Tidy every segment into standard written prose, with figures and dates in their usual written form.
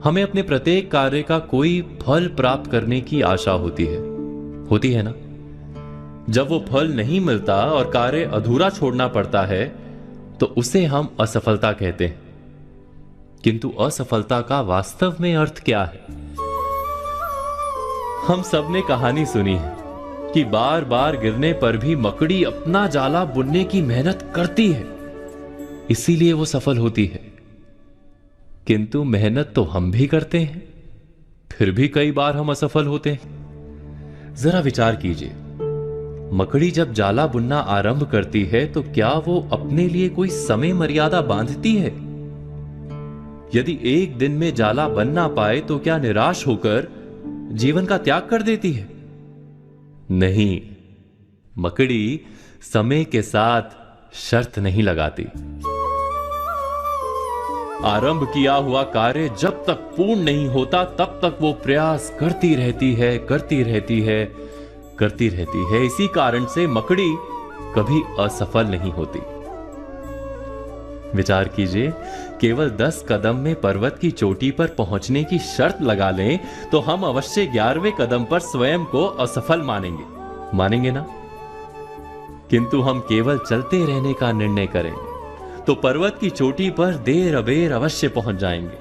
हमें अपने प्रत्येक कार्य का कोई फल प्राप्त करने की आशा होती है ना। जब वो फल नहीं मिलता और कार्य अधूरा छोड़ना पड़ता है तो उसे हम असफलता कहते हैं। किंतु असफलता का वास्तव में अर्थ क्या है? हम सबने कहानी सुनी है कि बार बार गिरने पर भी मकड़ी अपना जाला बुनने की मेहनत करती है, इसीलिए वो सफल होती है। किंतु मेहनत तो हम भी करते हैं, फिर भी कई बार हम असफल होते हैं। जरा विचार कीजिए, मकड़ी जब जाला बुनना आरंभ करती है तो क्या वो अपने लिए कोई समय मर्यादा बांधती है? यदि एक दिन में जाला बन ना पाए तो क्या निराश होकर जीवन का त्याग कर देती है? नहीं, मकड़ी समय के साथ शर्त नहीं लगाती। आरंभ किया हुआ कार्य जब तक पूर्ण नहीं होता तब तक वो प्रयास करती रहती है। इसी कारण से मकड़ी कभी असफल नहीं होती। विचार कीजिए, केवल 10 कदम में पर्वत की चोटी पर पहुंचने की शर्त लगा लें तो हम अवश्य 11वें कदम पर स्वयं को असफल मानेंगे ना? किंतु हम केवल चलते रहने का निर्णय करें तो पर्वत की चोटी पर देर अबेर अवश्य पहुंच जाएंगे।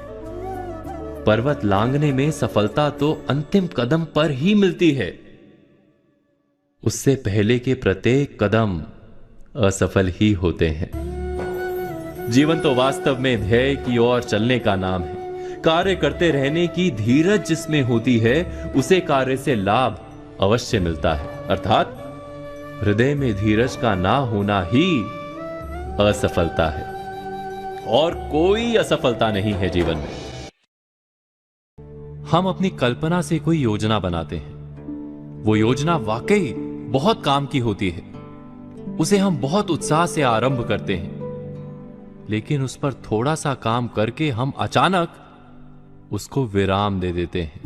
पर्वत लांघने में सफलता तो अंतिम कदम पर ही मिलती है, उससे पहले के प्रत्येक कदम असफल ही होते हैं। जीवन तो वास्तव में ध्येय की ओर चलने का नाम है। कार्य करते रहने की धीरज जिसमें होती है उसे कार्य से लाभ अवश्य मिलता है। अर्थात हृदय में धीरज का ना होना ही असफलता है, और कोई असफलता नहीं है जीवन में। हम अपनी कल्पना से कोई योजना बनाते हैं, वो योजना वाकई बहुत काम की होती है, उसे हम बहुत उत्साह से आरंभ करते हैं, लेकिन उस पर थोड़ा सा काम करके हम अचानक उसको विराम दे देते हैं।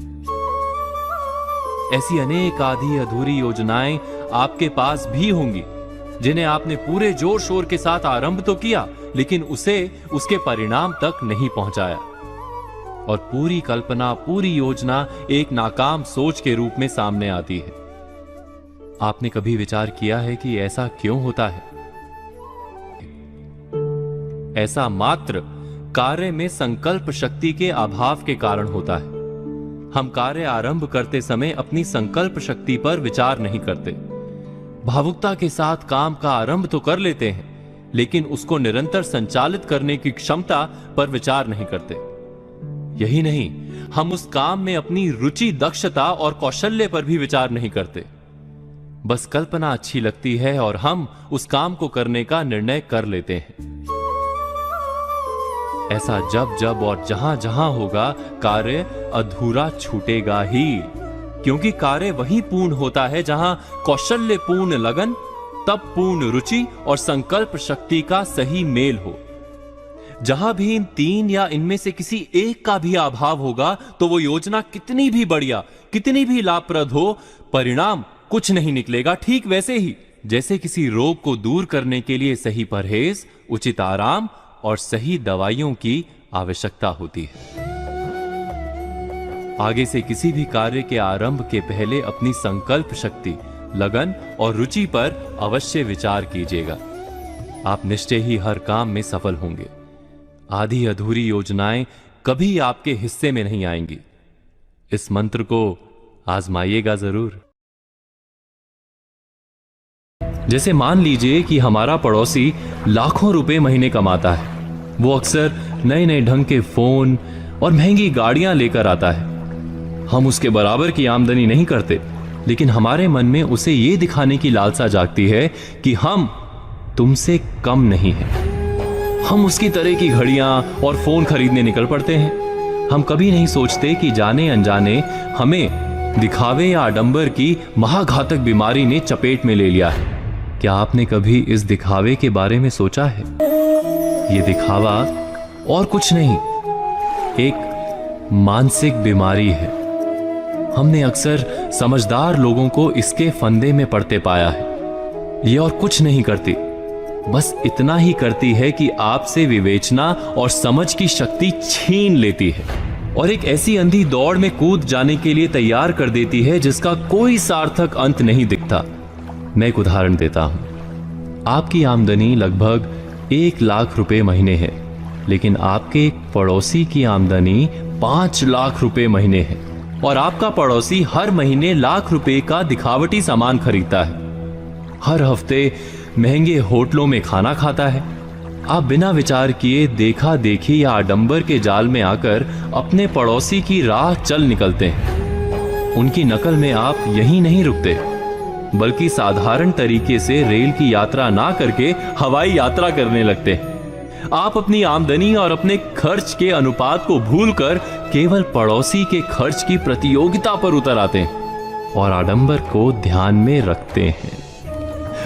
ऐसी अनेक आधी अधूरी योजनाएं आपके पास भी होंगी जिन्हें आपने पूरे जोर शोर के साथ आरंभ तो किया, लेकिन उसे उसके परिणाम तक नहीं पहुंचाया, और पूरी कल्पना, पूरी योजना एक नाकाम सोच के रूप में सामने आती है। आपने कभी विचार किया है कि ऐसा क्यों होता है? ऐसा मात्र कार्य में संकल्प शक्ति के अभाव के कारण होता है। हम कार्य आरंभ करते समय अपनी संकल्प शक्ति पर विचार नहीं करते। भावुकता के साथ काम का आरंभ तो कर लेते हैं, लेकिन उसको निरंतर संचालित करने की क्षमता पर विचार नहीं करते। यही नहीं, हम उस काम में अपनी रुचि, दक्षता और कौशल्य पर भी विचार नहीं करते। बस कल्पना अच्छी लगती है और हम उस काम को करने का निर्णय कर लेते हैं। ऐसा जब जब और जहां जहां होगा, कार्य अधूरा छूटेगा ही, क्योंकि कार्य वहीं पूर्ण होता है जहां कौशल्य पूर्ण लगन, तब पूर्ण रुचि और संकल्प शक्ति का सही मेल हो। जहां भी इन तीन या इनमें से किसी एक का भी अभाव होगा तो वो योजना कितनी भी बढ़िया, कितनी भी लाभप्रद हो, परिणाम कुछ नहीं निकलेगा। ठीक वैसे ही जैसे किसी रोग को दूर करने के लिए सही परहेज, उचित आराम और सही दवाइयों की आवश्यकता होती है। आगे से किसी भी कार्य के आरंभ के पहले अपनी संकल्प शक्ति, लगन और रुचि पर अवश्य विचार कीजिएगा। आप निश्चय ही हर काम में सफल होंगे। आधी अधूरी योजनाएं कभी आपके हिस्से में नहीं आएंगी। इस मंत्र को आजमाइएगा जरूर। जैसे मान लीजिए कि हमारा पड़ोसी लाखों रुपए महीने कमाता है। वो अक्सर नए नए ढंग के फोन और महंगी गाड़ियां लेकर आता है। हम उसके बराबर की आमदनी नहीं करते, लेकिन हमारे मन में उसे ये दिखाने की लालसा जागती है कि हम तुमसे कम नहीं हैं। हम उसकी तरह की घड़ियां और फोन खरीदने निकल पड़ते हैं। हम कभी नहीं सोचते कि जाने अनजाने हमें दिखावे या आडंबर की महाघातक बीमारी ने चपेट में ले लिया है। क्या आपने कभी इस दिखावे के बारे में सोचा है? ये दिखावा और कुछ नहीं, एक मानसिक बीमारी है। हमने अक्सर समझदार लोगों को इसके फंदे में पड़ते पाया है। ये और कुछ नहीं करती, बस इतना ही करती है कि आपसे विवेचना और समझ की शक्ति छीन लेती है और एक ऐसी अंधी दौड़ में कूद जाने के लिए तैयार कर देती है जिसका कोई सार्थक अंत नहीं दिखता। मैं एक उदाहरण देता हूं। आपकी आमदनी लगभग 1 लाख रुपए महीने है, लेकिन आपके एक पड़ोसी की आमदनी 5 लाख रुपए महीने है और आपका पड़ोसी हर महीने लाख रुपए का दिखावटी सामान खरीदता है, हर हफ्ते महंगे होटलों में खाना खाता है। आप बिना विचार किए देखा देखी या आडंबर के जाल में आकर अपने पड़ोसी की राह चल निकलते हैं। उनकी नकल में आप यहीं नहीं रुकते, बल्कि साधारण तरीके से रेल की यात्रा ना करके हवाई यात्रा करने लगते हैं। आप अपनी आमदनी और अपने खर्च के अनुपात को भूलकर केवल पड़ोसी के खर्च की प्रतियोगिता पर उतर आते हैं और आडंबर को ध्यान में रखते हैं।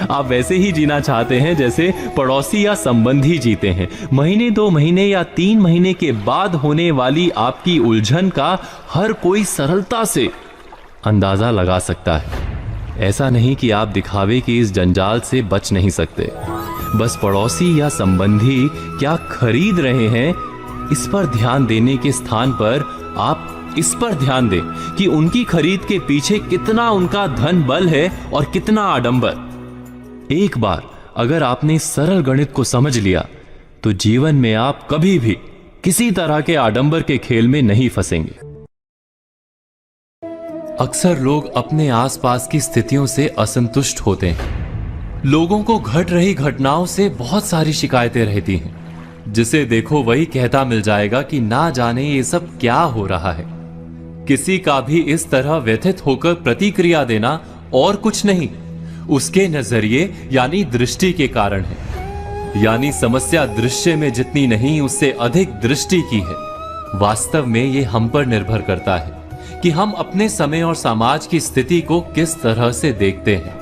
आप वैसे ही जीना चाहते हैं जैसे पड़ोसी या संबंधी जीते हैं। महीने 2 महीने या 3 महीने के बाद होने वाली आपकी उलझन का हर कोई सरलता से अंदाजा लगा सकता है। ऐसा नहीं कि आप दिखावे की इस जंजाल से बच नहीं सकते। बस पड़ोसी या संबंधी क्या खरीद रहे हैं, इस पर ध्यान देने के स्थान पर आप इस पर ध्यान दें कि उनकी खरीद के पीछे कितना उनका धन बल है और कितना आडंबर। एक बार अगर आपने सरल गणित को समझ लिया तो जीवन में आप कभी भी किसी तरह के आडंबर के खेल में नहीं फंसेंगे। अक्सर लोग अपने आसपास की स्थितियों से असंतुष्ट होते हैं। लोगों को घट रही घटनाओं से बहुत सारी शिकायतें रहती हैं। जिसे देखो वही कहता मिल जाएगा कि ना जाने ये सब क्या हो रहा है। किसी का भी इस तरह व्यथित होकर प्रतिक्रिया देना और कुछ नहीं, उसके नजरिए यानी दृष्टि के कारण है। यानी समस्या दृश्य में जितनी नहीं उससे अधिक दृष्टि की है। वास्तव में ये हम पर निर्भर करता है कि हम अपने समय और समाज की स्थिति को किस तरह से देखते हैं।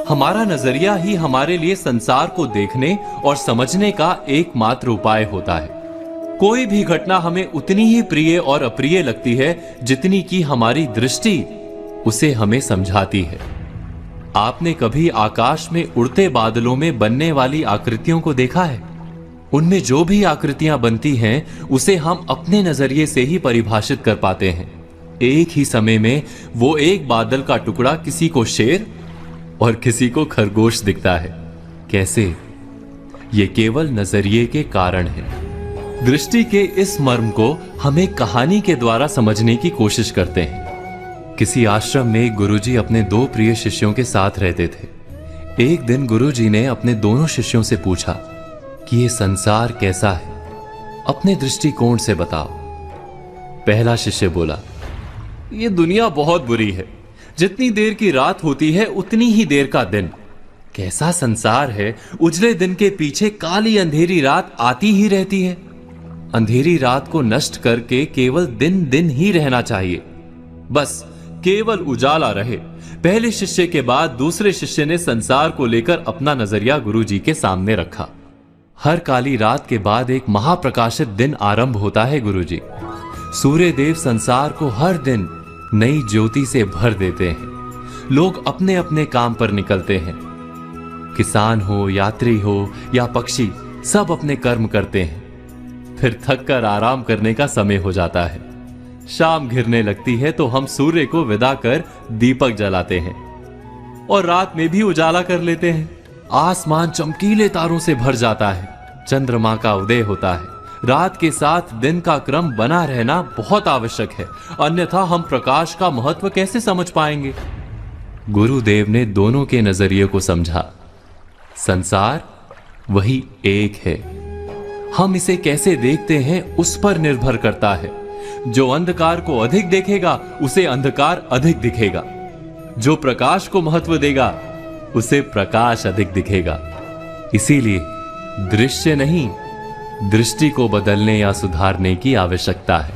हमारा नजरिया ही हमारे लिए संसार को देखने और समझने का एकमात्र उपाय होता है। कोई भी घटना हमें उतनी ही प्रिय और अप्रिय लगती है जितनी कि हमारी दृष्टि उसे हमें समझाती है। आपने कभी आकाश में उड़ते बादलों में बनने वाली आकृतियों को देखा है? उनमें जो भी आकृतियां बनती हैं उसे हम अपने नजरिए से ही परिभाषित कर पाते हैं। एक ही समय में वो एक बादल का टुकड़ा किसी को शेर और किसी को खरगोश दिखता है। कैसे? ये केवल नजरिए के कारण है। दृष्टि के इस मर्म को हम एक कहानी के द्वारा समझने की कोशिश करते हैं। किसी आश्रम में एक गुरुजी अपने 2 प्रिय शिष्यों के साथ रहते थे। एक दिन गुरुजी ने अपने दोनों शिष्यों से पूछा कि ये संसार कैसा है, अपने दृष्टिकोण से बताओ। पहला शिष्य बोला, ये दुनिया बहुत बुरी है। जितनी देर की रात होती है उतनी ही देर का दिन। कैसा संसार है, उजले दिन के पीछे काली अंधेरी रात आती ही रहती है। अंधेरी रात को नष्ट करके केवल दिन दिन ही रहना चाहिए, बस केवल उजाला रहे। पहले शिष्य के बाद दूसरे शिष्य ने संसार को लेकर अपना नजरिया गुरुजी के सामने रखा। हर काली रात के बाद एक महाप्रकाशित दिन आरंभ होता है गुरुजी। सूर्य देव संसार को हर दिन नई ज्योति से भर देते हैं। लोग अपने अपने काम पर निकलते हैं। किसान हो, यात्री हो या पक्षी, सब अपने कर्म करते हैं। फिर थक कर आराम करने का समय हो जाता है। शाम घिरने लगती है तो हम सूर्य को विदा कर दीपक जलाते हैं और रात में भी उजाला कर लेते हैं। आसमान चमकीले तारों से भर जाता है। चंद्रमा का उदय होता है। रात के साथ दिन का क्रम बना रहना बहुत आवश्यक है, अन्यथा हम प्रकाश का महत्व कैसे समझ पाएंगे। गुरुदेव ने दोनों के नजरिए को समझा। संसार वही एक है। हम इसे कैसे देखते हैं उस पर निर्भर करता है। जो अंधकार को अधिक देखेगा उसे अंधकार अधिक दिखेगा। जो प्रकाश को महत्व देगा उसे प्रकाश अधिक दिखेगा। इसीलिए दृश्य नहीं, दृष्टि को बदलने या सुधारने की आवश्यकता है।